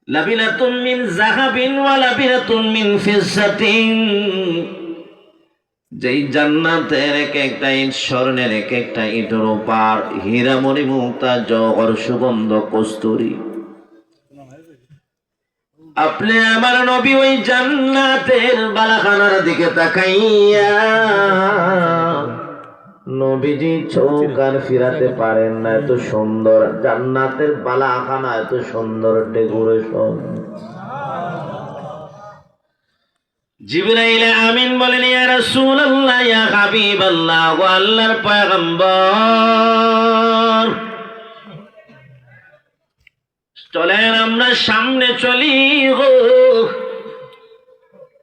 লাবিনাতুন মিন যাহাবিন ওয়া লাবিনাতুন মিন ফিজ্জাতিন, যেই জান্নাতের এক একটা ইট স্বর্ণের, এক একটা ইটের উপর হীরা মণি মুক্তা জওহর সুগন্ধ কস্তুরী। আপনি আমার নবী ওই জান্নাতের বালাখানার দিকে তাকাইয়া নবীজি চোখ আর ফিরাতে পারেন না, এত সুন্দর জান্নাতের বালাখানা, এত সুন্দর ডেকোরেশন। জিবরাইল আমিন বলেন, ইয়া রাসূলুল্লাহ, ইয়া হাবিবাল্লাহ, ও আল্লাহর পয়গম্বর, চলেন আমরা সামনে চলি গো।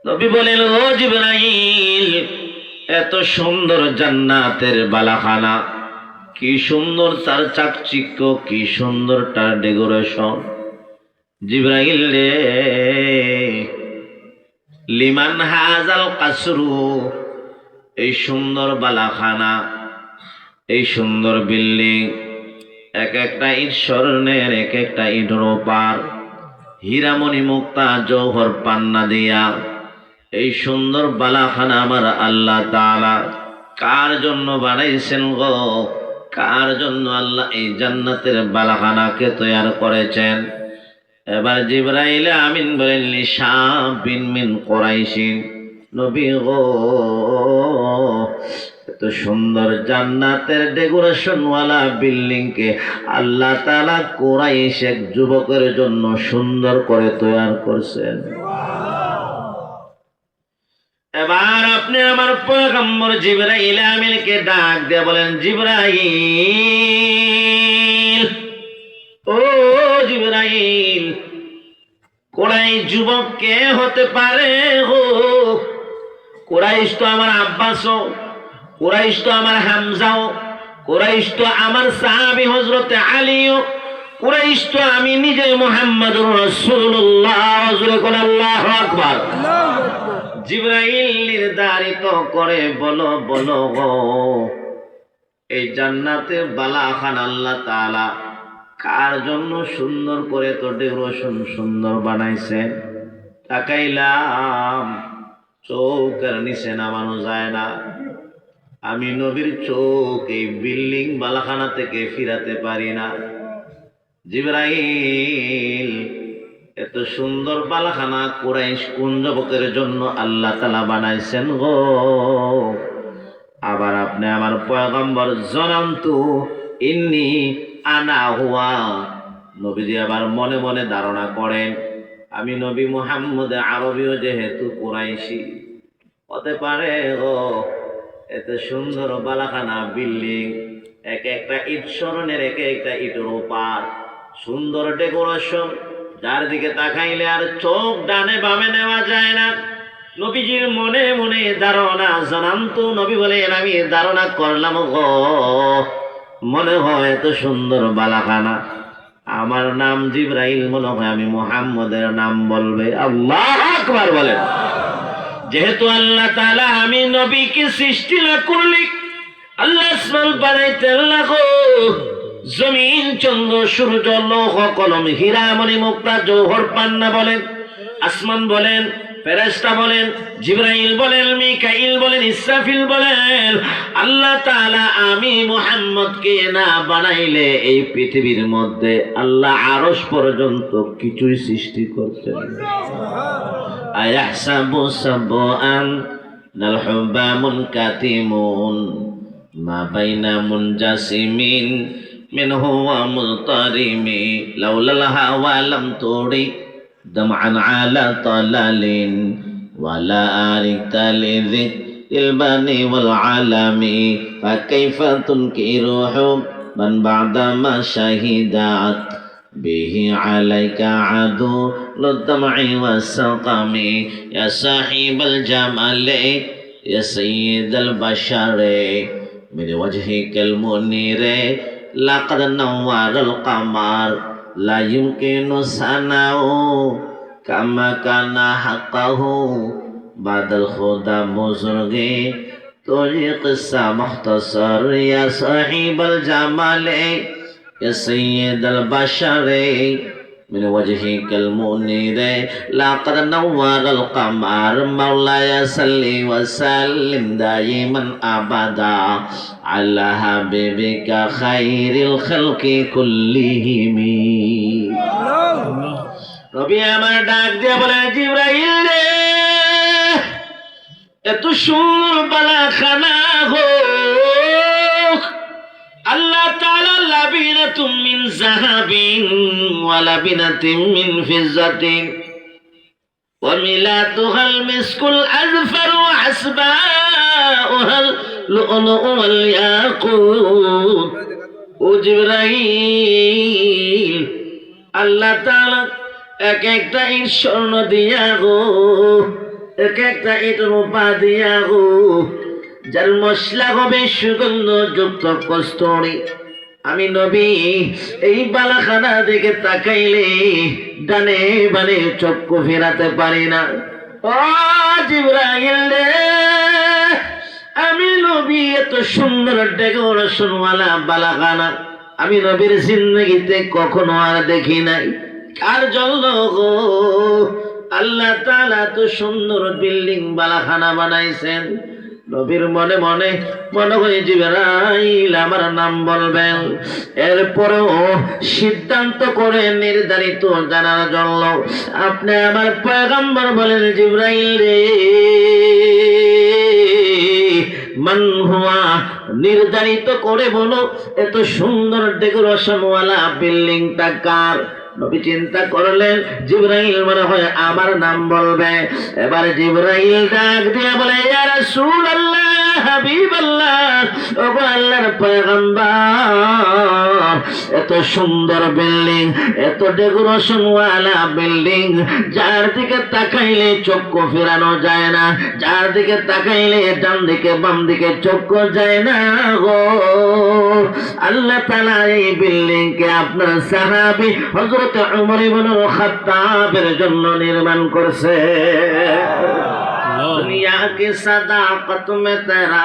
নবী বলেন, ও জিবরাইল, এত সুন্দর জান্নাতের বালাখানা, কি সুন্দর তার চাকচিক্য, কি সুন্দর তার ডেকোরেশন। জিবরাইল রে, লিমান হাজাল কাসরু, এই সুন্দর বালাখানা, এই সুন্দর বিল্ডিং, এক একটা ইট স্বর্ণের, এক একটা ইট রূপার, হীরামণি মুক্তা জওহর পান্না দিয়া এই সুন্দর বালাখানা আমার আল্লাহ তাআলা কার জন্য বানাইছেন গো? কার জন্য আল্লাহ এই জান্নাতের বালাখানাকে তৈরি করেছেন? এবার জিবরাইল আমিন বলেন, লিশাবিন মিন কুরাইশিন, নবী গো, এত সুন্দর জান্নাতের ডেকোরেশনওয়ালা বিল্ডিং কে আল্লাহ তাআলা কুরাইশ এক যুবকের জন্য সুন্দর করে তৈরি করছেন। এবার আপনি আমার পয়গম্বর জিবরাইল আমিনকে ডাক দিয়ে বলেন, জিবরাইল, ও জিবরাইল, কুরাইশ যুবক কে হতে পারে গো? কুরাইশ তো আমার আব্বাসও, কুরাইশ তো আমার হামজাও, কুরাইশ তো আমার সাহাবী হযরত আলীও, কুরাইশ তো আমি নিজে মুহাম্মদুর রাসূলুল্লাহ। হযরত কোন আল্লাহু আকবার। জিবরাইল নির্ধারিত করে বলো বলো গো, এই জান্নাতের বালাখানা আল্লাহ তাআলা কার জন্য সুন্দর করে তো ডেকোরেশন সুন্দর বানাইছেন? তাকাইলাম, চোখের নিচে নামানো যায় না। আমি নবীর চোখ এই বিল্ডিং বালাখানা থেকে ফিরাতে পারি না। জিবরাইল, এত সুন্দর বালাখানা কুরাইশ কোন যুবকের জন্য আল্লাহ তাআলা বানাইছেন গো? আবার আপনি আমার পয়গম্বর জানান্তু ইন্নী আনা হুয়া, নবীজি আবার মনে মনে ধারণা করেন আমি নবী মুহাম্মদ আরবীও যেহেতু কুরাইশি হতে পারে গো। এত সুন্দর বালাখানা বিল্ডিং, এক একটা ইট স্মরণের, এক একটা ইটের উপর সুন্দর ডেকোরেশন, যার দিকে তাকাইলে আর চোখ ডানে বামে নেওয়া যায় না। নবীজির মনে মনে ধারণা জানান্তু, নবী বলেন আমি ধারণা করলাম গো, মনে হয় এত সুন্দর বালাখানা, আমার নাম জিবরাইল, মনে হয় আমি মুহাম্মদের নাম বলবে। আল্লাহু আকবার বলেন। যেহেতু আল্লাহ তাআলা আমি নবীকে সৃষ্টি না করলে আল্লাহ আসমান বানাইতেন না গো। জমিন, চন্দ্র, সূর্য, লৌহ কলম, হীরা মণি মুক্তা জওহর পান্না বলেন, আসমান বলেন, ফেরেশতা বলেন, জিবরাইল বলেন, মিকাইল বলেন, ইসরাফিল বলেন, আল্লাহ তাআলা আমি মুহাম্মদকে না বানাইলে এই পৃথিবীর মধ্যে আল্লাহ আরশ পর্যন্ত কিছুই সৃষ্টি করতেন না। আয়াহসাবু সাবআন নাল হুবা মুনকাতিমুন মা বাইনা মুনজাসিমিন মিনহু ওয়া মুলতারিমি লাউলাল হাওয়া লাম তুরি দামআন আলা তালালিন ওয়ালা আরিতা লিযিল বানি ওয়াল আলামি ফাকাইফা তুনকিরুহু মান বা'দা মা শাহিদাত বিহি আলাইকা আদু লুদমাই ওয়াসাকামি ইয়া সাহিবাল জামালে ইয়া সাইয়্যিদাল বাশারে মিন ওয়াজহিকাল মুনিরে লাকাদ নাওয়ারাল কামার লা ইউমকিনু সানাউ কামা কানা হাক্কাহু বাদাল খুদা বুজুর্গে তোরে কিসসা মুখতাসার ইয়া সাহিবাল জামালে ইয়া সাইয়্যিদাল বাশারে من وجهك المنير لقد نور القمر مولاي صل وسلم دائما أبدا على حبيبك خير الخلق كلهم রবি আমার ডাক দিয়ে বলে জিবরাইল রে এত সুন্দর বালাখানা গো আল্লাহ তাআলা লাবিনাতুম মিন যাহাবিন ওয়া লাবিনাতুম মিন ফিজ্জাতিন ওয়া মিলাতুহাল মিসকুল আযফার ওয়া আসবাউহাল লু'লু'u ওয়াল ইয়াকুত ও জিবরাইল আল্লাহ তাআলা এক একটা ইট স্বর্ণ দিয়া গো এক একটা ইট রূপা দিয়া গো যার মশলা হবে সুগন্ধ যুক্ত কস্তুরী আমি নবী এই বালাখানা দিকে তাকাইলে ডানে বামে চক্ষু ফেরাতে পারি না ও জিবরাইল রে আমি নবী এত সুন্দর ডেকোরেশন ওয়ালা বালাখানা আমি নবীর জিন্দেগিতে কখনো আর দেখি নাই কার জন্য গো আল্লাহ তাআলা তো সুন্দর বিল্ডিং বালাখানা বানাইছেন নবীর মনে মনে মনে হয় জিবরাইল আমার নাম বলবেন এরপরেও সিদ্ধান্ত করে নির্ধারিত জানার জন্য আপনি আমার পয়গম্বর বলেন জিবরাইল রে মান হুয়া নির্ধারিত করে বলো এত সুন্দর ডেকোরেশন ওয়ালা বিল্ডিংটা কার নবী চিন্তা করলেন জিবরাইল মনে হয় আমার নাম বলবে এবার জিবরাইল ডাক দিয়ে বলে ইয়া রাসূলুল্লাহ হাবিবাল্লাহ ওগো আল্লাহর পয়গম্বর এত সুন্দর বিল্ডিং এত ডেকোরেশন ওয়ালা বিল্ডিং যার দিকে তাকাইলে চক্ষু ফেরানো যায় না যার দিকে তাকাইলে ডান দিকে বাম দিকে চক্ষু যায় না গো আল্লাহ তাআলা এই বিল্ডিং কে আপনার সাহাবী হযরত উমর ইবনে খাত্তাবের জন্য নির্মাণ করছে दुनिया की सदाकत में तेरा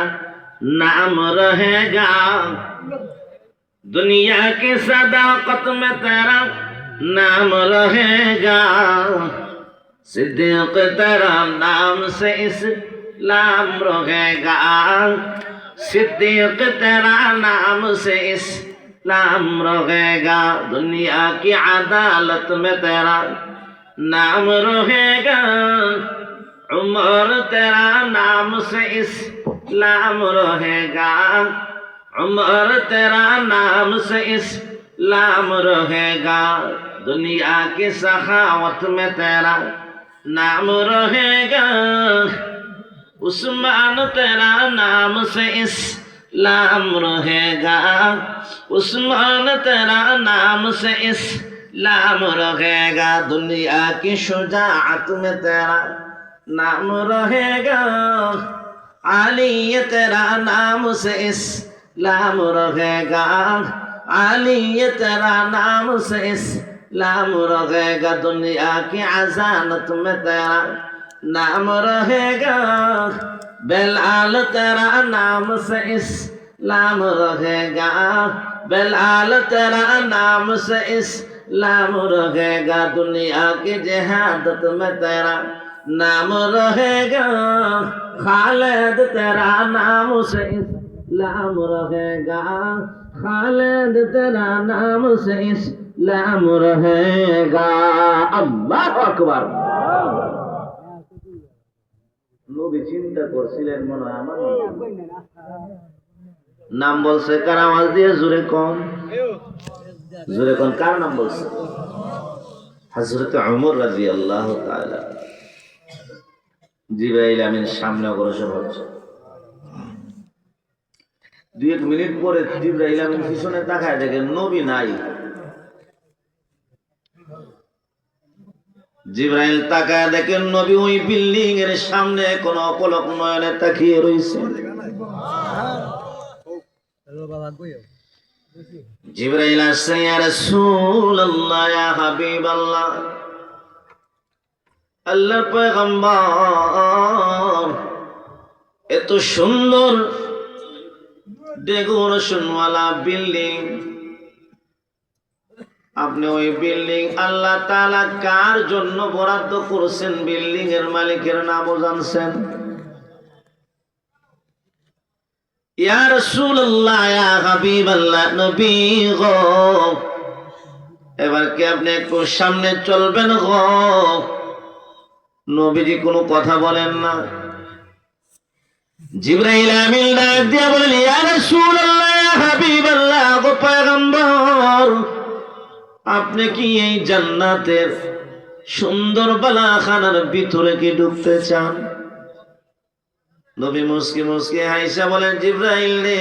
नाम रहेगा दुनिया की सदाकत में तेरा नाम रहेगा सिद्दीक तेरा नाम से इस्लाम रहेगा सिद्दीक तेरा नाम से इस्लाम रहेगा दुनिया की अदालत में तेरा नाम रहेगा उमर तेरा नाम से इस्लाम रहेगा उमर तेरा नाम से इस्लाम रहेगा दुनिया की सखावत में तेरा नाम रहेगा उस्मान तेरा नाम से इस्लाम रहेगा उस्मान तेरा नाम से इस्लाम रहेगा दुनिया की शुजाअत में तेरा नाम रहेगा अली तेरा नाम से इस्लाम रहेगा अली तेरा नाम से इस्लाम रहेगा दुनिया की अजानत में तेरा नाम रहेगा बिलाल तेरा नाम से इस्लाम रहेगा बिलाल तेरा नाम से इस्लाम रहेगा दुनिया की जिहादत में तेरा नाम रहेगा खालिद तेरा नाम से इस्लाम रहेगा खालिद तेरा नाम से इस्लाम रहेगा अल्लाह আকবার নবী চিন্তা করছিলেন মনে হয় আমার নাম বলছে কার আওয়াজ দিয়ে জোরে কোন কার নাম বলছে হযরত ওমর রাদিয়াল্লাহু তাআলা জিবরাইল আমিন সামনে অগ্রসর হচ্ছে 2-1 মিনিট পরে জিবরাইল আমিন পিছনে তাকায় দেখেন নবী নাই জিবরাইল তাকায় দেখেন নবী ওই বিল্ডিং এর সামনে কোন অপলক নয়নে তাকিয়ে রয়েছে জিবরাইল আসছে ইয়া রাসূলুল্লাহ ইয়া হাবিবাল্লাহ আল্লাহর পয়গম্বর এত সুন্দর ডেকোরেশন ওয়ালা বিল্ডিং আপনি ওই বিল্ডিং আল্লাহ তাআলা কার জন্য বরাদ্দ করেছেন, বিল্ডিং এর মালিকের নামও জানছেন? ইয়া রাসূলুল্লাহ, ইয়া হাবিবাল্লাহ, নবী গো, এবার কি আপনি একটু সামনে চলবেন গো? নবীজি কোনো কথা বলেন না। জিবরাইল আমিন ডাক দিয়া বলেন, ইয়া রাসূলুল্লাহ, ইয়া হাবিবাল্লাহ, গো পয়গম্বর, আপনি কি এই জান্নাতের সুন্দর বালাখানার ভিতরে কি ঢুকতে চান? নবী মুস্কি মুস্কি হাইসা বলেন, জিবরাইল রে,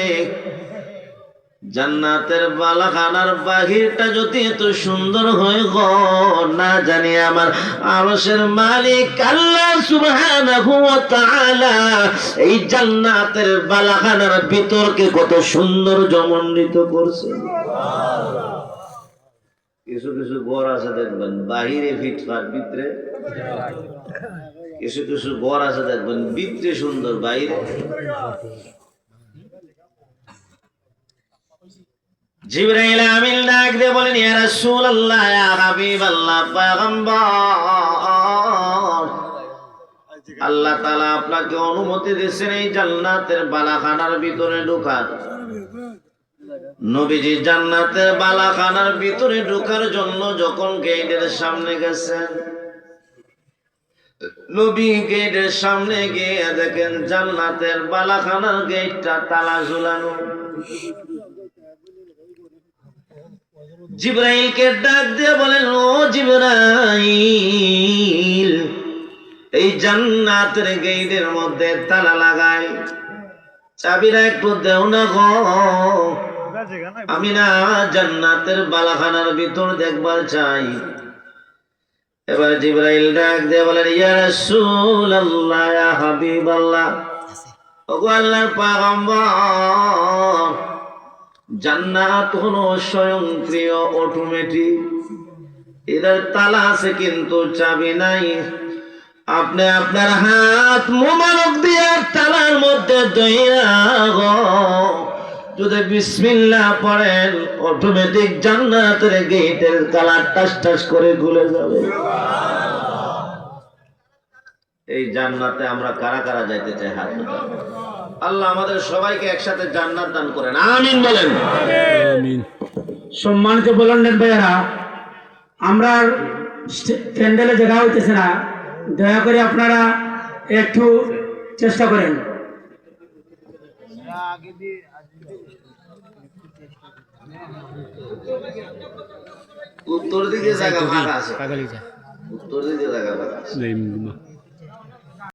জান্নাতের বালাখানার বাহিরটা যদি এত সুন্দর হয় গো, না জানি আমার আরশের মালিক আল্লাহ সুবহানাহু ওয়া তাআলা এই জান্নাতের বালাখানার ভিতরকে কত সুন্দর জমণ্ডিত করছে। কিছু কিছু ঘর আছে দেখবেন বাহিরে ফিটফাট, ভিতরে কিছু কিছু ঘর আছে দেখবেন ভিতরে সুন্দর, বাইরে। জিবরাইল আমিন ডাক দিয়ে বলেন, ইয়া রাসূলুল্লাহ, ইয়া হাবিবাল্লাহ, পয়গম্বর, আল্লাহ তাআলা আপনাকে অনুমতি দিয়েছেন এই জান্নাতের বালাখানার ভিতরে ঢোকার। নবীজি জান্নাতের বালাখানার ভিতরে ঢোকার জন্য যখন গেটের সামনে গেছেন, নবী গেটের সামনে গিয়ে দেখেন জান্নাতের বালাখানার গেটটা তালা ঝুলানো। জিবরাইলকে ডাক দিয়ে বলেন, ও জিবরাইল, এই জান্নাতের গেটের মধ্যে তালা লাগাই, চাবিটা একটু দেও না গো, আমি না জান্নাতের বালাখানার ভিতর দেখবার চাই। এবার জিবরাইল ডাক দিয়ে বলেন, ইয়া রাসূলুল্লাহ, ইয়া হাবিবাল্লাহ, ওগো আল্লাহর পয়গম্বর, জান্নাত হলো স্বয়ংক্রিয়, অটোমেটিক, এটার তালা আছে কিন্তু চাবি নাই। আপনি আপনার হাত মোবারক দিয়ে তালার মধ্যে দইরা গো যদি বিসমিল্লাহ পড়েন, অটোমেটিক জান্নাতের গেটের তালা টাস টাস করে খুলে যাবে। এই জান্নাতে আমরা কারা কারা যাইতে চাই? হাত উঠান। আল্লাহ আমাদের সবাইকে একসাথে জান্নাত দান করেন, আমিন বলেন। আমিন। সম্মানিত বলেন ভাইয়েরা, আমরা প্যান্ডেলে জায়গা হইতেছে না, দয়া করে আপনারা একটু চেষ্টা করেন। উত্তর দিকে জায়গা ফাঁকা আছে, উত্তর দিকে জায়গা ফাঁকা আছে।